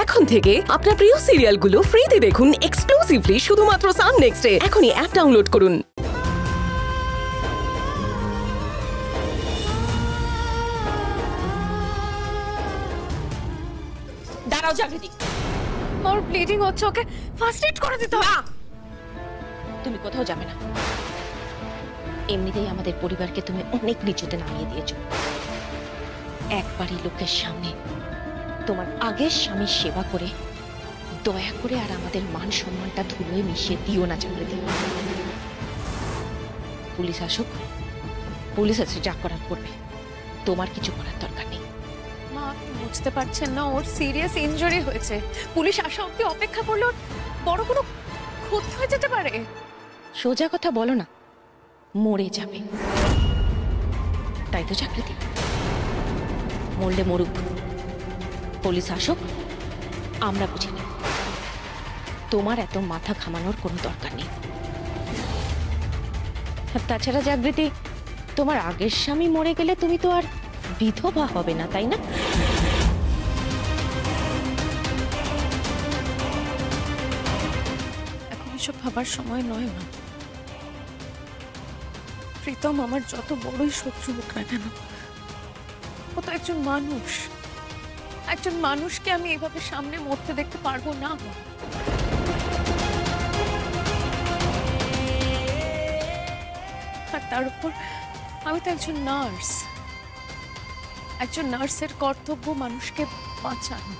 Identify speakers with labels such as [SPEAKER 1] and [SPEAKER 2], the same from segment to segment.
[SPEAKER 1] এখন থেকে আপনার প্রিয় সিরিয়ালগুলো ফ্রিতে দেখুন এক্সক্লুসিভলি শুধুমাত্র সান নেক্সটে। এখনই অ্যাপ ডাউনলোড করুন।
[SPEAKER 2] দাঁড়াও জাগৃতি, ওর ব্লিডিং হচ্ছে, ওকে ফার্স্ট এড করে দিতে হবে। তুমি কোথাও যাবে না। এমনিতেই আমাদের পরিবারকে তুমি অনেক নিচুতে নামিয়ে দিয়েছো। একবারই লোকের সামনে তোমার আগের স্বামীর সেবা করে দয়া করে আর আমাদের মান সম্মানটা ধুলোয় মিশিয়ে দিও না জাগৃতি। পুলিশ আসুক, পুলিশ এসে যা করার করবে, তোমার কিছু করার দরকার নেই।
[SPEAKER 3] মা, আপনি বুঝতে পারছেন না, ওর সিরিয়াস ইনজুরি হয়েছে। পুলিশ আসা অব্দি অপেক্ষা করলে ওর বড় কোনো ক্ষতি হয়ে যেতে পারে।
[SPEAKER 2] সোজা কথা বলো না, মরে যাবে। তাই তো জাগৃতি, মরলে মরুক, পুলিশ আসুক, আমরা বুঝে নেব। তোমার এত মাথা ঘামানোর কোনো দরকার নেই। আর তাছাড়া জাগৃতি, তোমার আগের স্বামী মরে গেলে তুমি তো আর বিধবা হবে না, তাই না?
[SPEAKER 3] এখন এসব ভাবার সময় নয় মা। প্রীতম আমার যত বড়ই শত্রু হোক না কেন, ও তো একজন মানুষ। একজন মানুষকে আমি এভাবে সামনে মরতে দেখতে পারবো না। আর তার উপর আমি তো একজন নার্স। একজন নার্সের কর্তব্য মানুষকে বাঁচানো,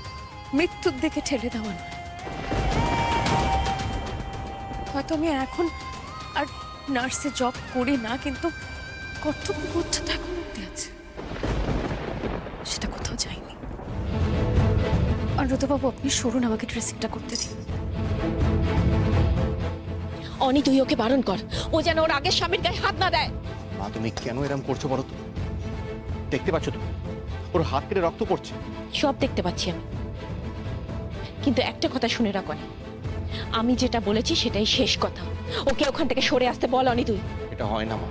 [SPEAKER 3] মৃত্যুর দিকে ঠেলে দেওয়া নয়। হয়তো আমি এখন আর নার্সে জব করি না, কিন্তু কর্তব্যবোধটা তো এখন অব্দি আছে, সেটা কোথাও যায়নি। অনুরুদ্ধবাবু, আপনি সরুন, আমাকে ড্রেসিংটা করতে দিন।
[SPEAKER 2] অনি, তুই ওকে বারণ কর, ও যেন ওর আগের স্বামীর গায়ে হাত না দেয়।
[SPEAKER 4] মা, তুমি কেন এরকম করছো বলো তো? দেখতে পাচ্ছ তো ওর হাত কেটে রক্ত পড়ছে।
[SPEAKER 2] সব দেখতে পাচ্ছি আমি, কিন্তু একটা কথা শুনে রাখ অনি, আমি যেটা বলেছি সেটাই শেষ কথা। ওকে ওখান থেকে সরে আসতে বল অনি। তুই
[SPEAKER 4] এটা হয় না মা।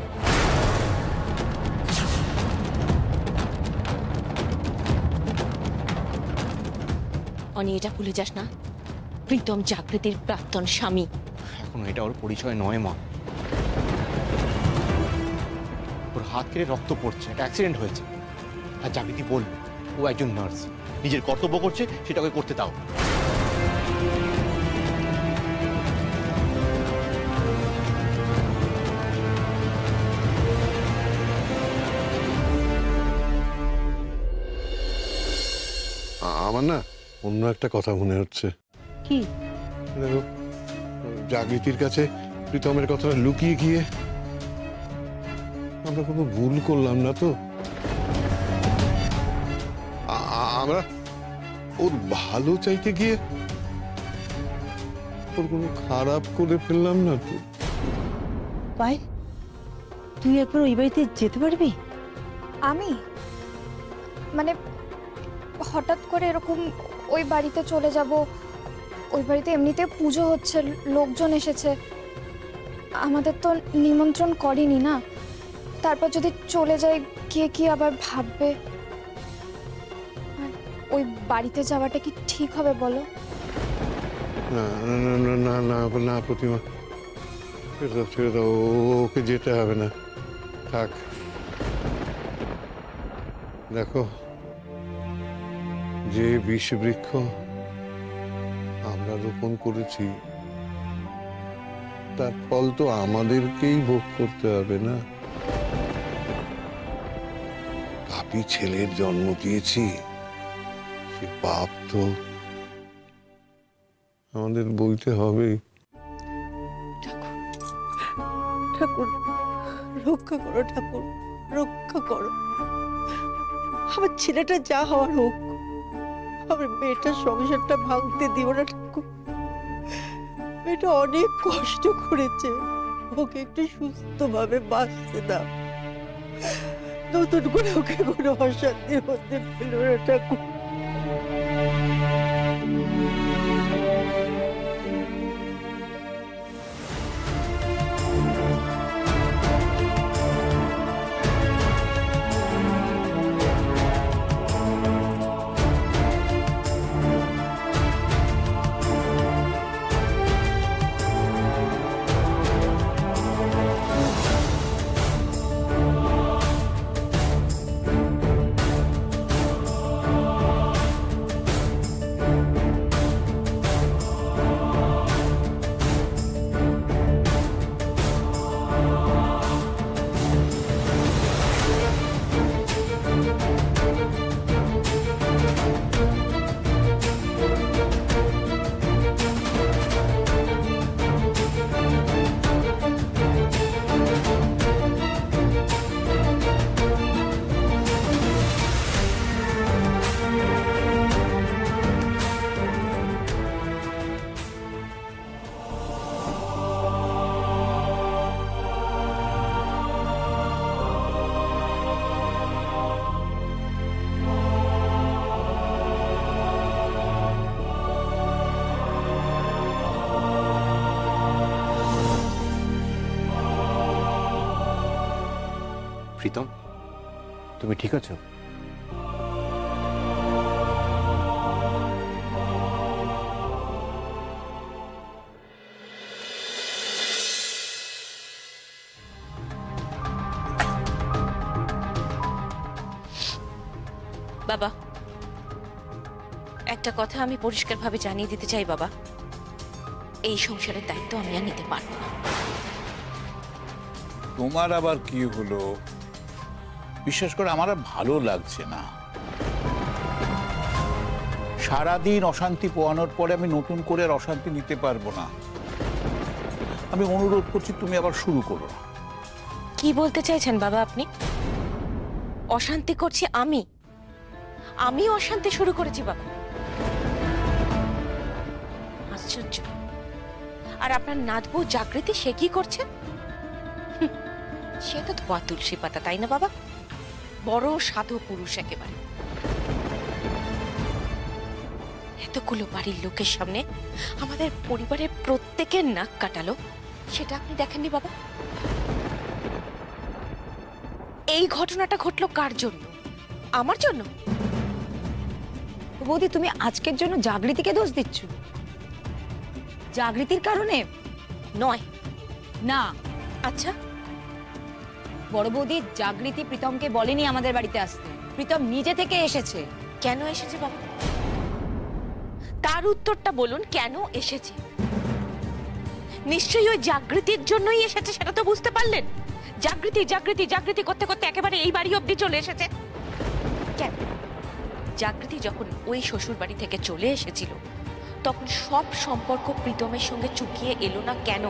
[SPEAKER 2] অনি, এটা ভুলে যাস না, প্রীতম জাগৃতির প্রাক্তন স্বামী।
[SPEAKER 4] এখন এটা ওর পরিচয় নয় মা। ওর হাত কেটে রক্ত পড়ছে, একটা অ্যাক্সিডেন্ট হয়েছে। আর জাগৃতি বলবে ও একজন নার্স, নিজের কর্তব্য করছে, সেটাকে করতে দাও।
[SPEAKER 5] আমার না অন্য একটা কথা মনে হচ্ছে।
[SPEAKER 2] কি?
[SPEAKER 5] দেখো, জাগৃতির কাছে প্রীতমের কথাটা লুকিয়ে গিয়ে আমরা কোনো ভুল করলাম না তো? আমরা ওর ভালো চাইতে গিয়ে ওর কোনো খারাপ করে ফেললাম না তো?
[SPEAKER 6] ভাই, তুই একবার ওই বাড়িতে যেতে পারবি?
[SPEAKER 7] আমি মানে হঠাৎ করে এরকম ওই বাড়িতে চলে যাব? ওই বাড়িতে এমনিতে পুজো হচ্ছে, লোকজন এসেছে, আমাদের তো নিমন্ত্রণ করেনি না। তারপর যদি চলে যাই, কে কি আবার ভাববে? ওই বাড়িতে যাওয়াটা কি ঠিক হবে বলো?
[SPEAKER 5] না না না না না না প্রতিমা, ছেড়ে দাও, ওকে যেতে হবে না, থাক। দেখো, যে বিষ বৃক্ষ আমরা রোপণ করেছি তার ফল তো আমাদেরকেই ভোগ করতে হবে না। পাপী ছেলের জন্ম দিয়েছি, সে পাপ তো আমাদের বইতে হবে।
[SPEAKER 6] ঠাকুর রক্ষা করো, ঠাকুর রক্ষা করো। আমার ছেলেটা যা হওয়ার হোক, আমার মেয়েটার সংসারটা ভাঙতে দিও না ঠাকুর। মেয়েটা অনেক কষ্ট করেছে, ওকে একটু সুস্থভাবে বাঁচতে দাও। নতুন করে ওকে কোনো অশান্তির মধ্যে ফেলো না ঠাকুর।
[SPEAKER 4] প্রীতম, তুমি ঠিক আছো?
[SPEAKER 2] বাবা, একটা কথা আমি পরিষ্কারভাবে জানিয়ে দিতে চাই বাবা, এই সংসারের দায়িত্ব আমি আর নিতে পারবো না।
[SPEAKER 8] তোমার আবার কি হলো? বিশেষ করে আমার আর ভালো লাগছে না। সারাদিন অশান্তি পোয়ানোর পরে আমি নতুন করে আর অশান্তি নিতে পারবো না। আমি অনুরোধ করছি তুমি আবার শুরু করো।
[SPEAKER 2] কি বলতে চাইছেন বাবা আপনি? অশান্তি করছি আমি? আমি অশান্তি শুরু করেছি বাবা? আশ্চর্য। আর আপনার নাতবু জাগৃতি সে কি করছে? সে তো ধোয়া তুলসী পাতা, তাই না বাবা? বড় সাধু পুরুষ একেবারে। এতগুলো বাড়ির লোকের সামনে আমাদের পরিবারের প্রত্যেকের নাক কাটালো, সেটা আপনি দেখেননি বাবা? এই ঘটনাটা ঘটলো কার জন্য? আমার জন্য?
[SPEAKER 9] বৌদি, তুমি আজকের জন্য জাগৃতিকে দোষ দিচ্ছ? জাগৃতির কারণে
[SPEAKER 2] নয়
[SPEAKER 9] না।
[SPEAKER 2] আচ্ছা,
[SPEAKER 9] বড় বৌদি, জাগৃতি প্রীতমকে বলেনি আমাদের বাড়িতে আসতে, প্রীতম নিজে থেকে এসেছে।
[SPEAKER 2] কেন এসেছে বাবা? তার উত্তরটা বলুন, কেন এসেছে? নিশ্চয়ই ওই জাগৃতির জন্যই এসেছে, সেটা তো বুঝতে পারলেন। জাগৃতি জাগৃতি জাগৃতি করতে করতে একেবারে এই বাড়ি অবধি চলে এসেছে। কেন? জাগৃতি যখন ওই শ্বশুর বাড়ি থেকে চলে এসেছিল, তখন সব সম্পর্ক প্রীতমের সঙ্গে চুকিয়ে এলো না কেন?